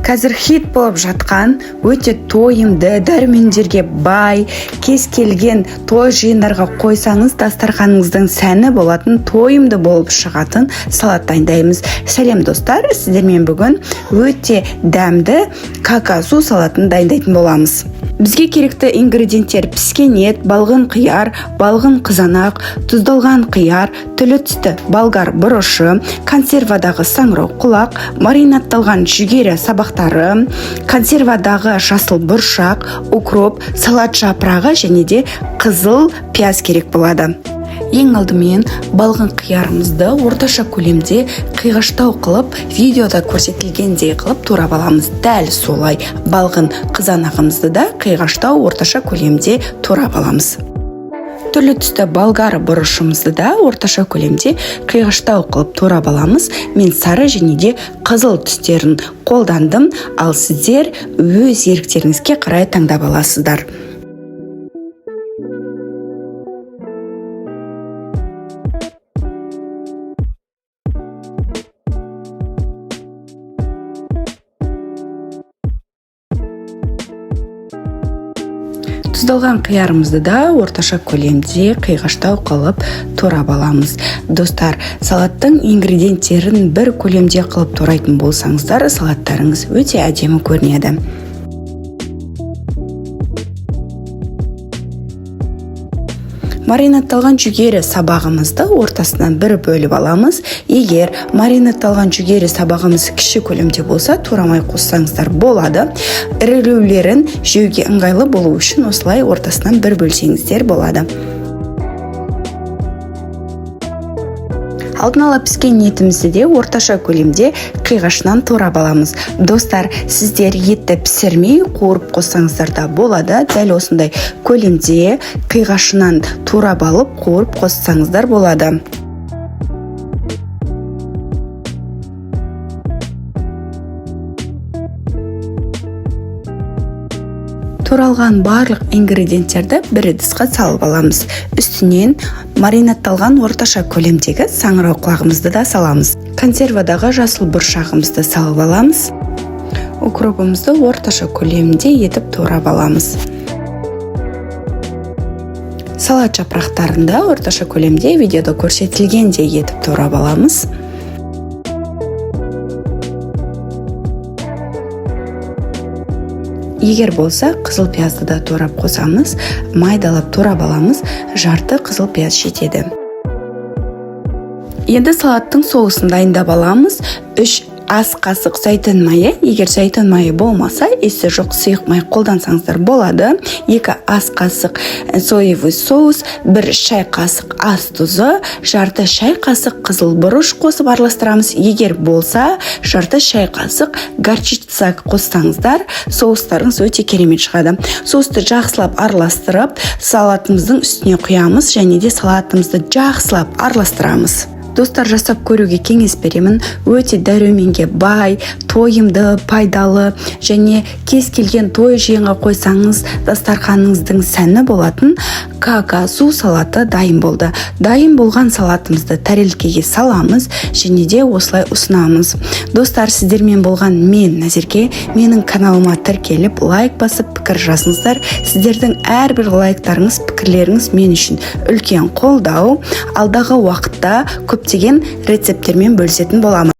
Қазір хит болып жатқан өте тойымды, дәрумендерге бай, кез келген той жиындарға қойсаңыз дастарханыңыздың сәні болатын, тойымды болып шығатын салат дайындаймыз. Сәлем достар, сіздермен бүгін өте дәмді какасу салатын дайындайтын боламыз. Бізге керекті ингредиенттер: піскен ет, балғын қияр, балғын қызанақ, тұздалған қияр, түрлі түсті болгар бұрышы, консервадағы саңырау құлақ, маринатталған жүгері сабақтары, консервадағы жасыл бұршақ, укроп, салат жапырағы және де қызыл пияз керек болады. Ең алдымен балғын қиярымызды орташа көлемде қиғаштау қылып, видеода көрсетілгендей қылып турап аламыз. Дәл солай балғын қызанағымызды да қиғаштау орташа көлемде турап аламыз. Түрлі түсті болгар бұрышымызды да орташа көлемде қиғаштау қылып турап аламыз. Мен сары және де қызыл түстерін қолдандым, ал сіздер өз еріктеріңізге қарай таңдап аласыздар. Тұздалған қиярымызды да орташа көлемде қиғаштау қылып турап аламыз. Достар, салаттың ингредиенттерін бір көлемде қылып турайтын болсаңыздар, салаттарыңыз өте әдемі көрінеді. Маринатталған жүгері сабағымызды ортасынан бір бөліп аламыз. Егер маринатталған жүгері сабағымыз кіші көлемде болса, турамай қоссаңыздар болады. Ірілеулерін жеуге ыңғайлы болу үшін осылай ортасынан бір бөлсеңіздер болады. Алдын ала піскен етімізді де орташа көлемде қиғашынан турап аламыз. Достар, сіздер етті пісірмей қуырып қоссаңыздар да болады. Дәл осындай көлемде қиғашынан турап алып қуырып қоссаңыздар болады. Туралған барлық ингредиенттерді бір ыдысқа салып аламыз. Үстінен маринатталған орташа көлемдегі саңырау құлағымызды да саламыз. Консервадағы жасыл бұршағымызды салып аламыз. Укропымызды орташа көлемде етіп турап аламыз. Салат жапырақтарында орташа көлемде видеода көрсетілгендей етіп турап аламыз. Егер болса, қызыл пиязды да турап қосамыз, майдалап турап аламыз, жарты қызыл пияз жетеді. Енді салаттың соусын дайындап аламыз. 3 ас қасық зәйтүн майы, егер зәйтүн майы болмаса, есі жоқ сұйық май қолдансаңыздар болады. 2 ас қасық соевый соус, 1 шай қасық ас тұзы, жарты шай қасық қызыл бұрыш қосып араластырамыз. Егер болса, жарты шай қасық горчица қоссаңыздар, соустарыңыз өте керемет шығады. Соусты жақсылап араластырып, салатымыздың үстіне құямыз және де салатымызды жақсылап араластырамыз. Достар, жасап көруге кеңес беремін. Өте дәруменге бай, тойымды, пайдалы және кез келген той жиынға қойсаңыз дастарханыңыздың сәні болатын какасу салаты дайын болды. Дайын болған салатымызды тәрелкеге саламыз және де осылай ұсынамыз. Достар, сіздермен болған мен Назерке. Менің каналыма тіркеліп, лайк басып, пікір жазыңыздар. Сіздердің әрбір лайктарыңыз, пікірлеріңіз мен үшін үлкен қолдау. Алдағы уақытта көптеген рецепттермен бөлісетін боламын.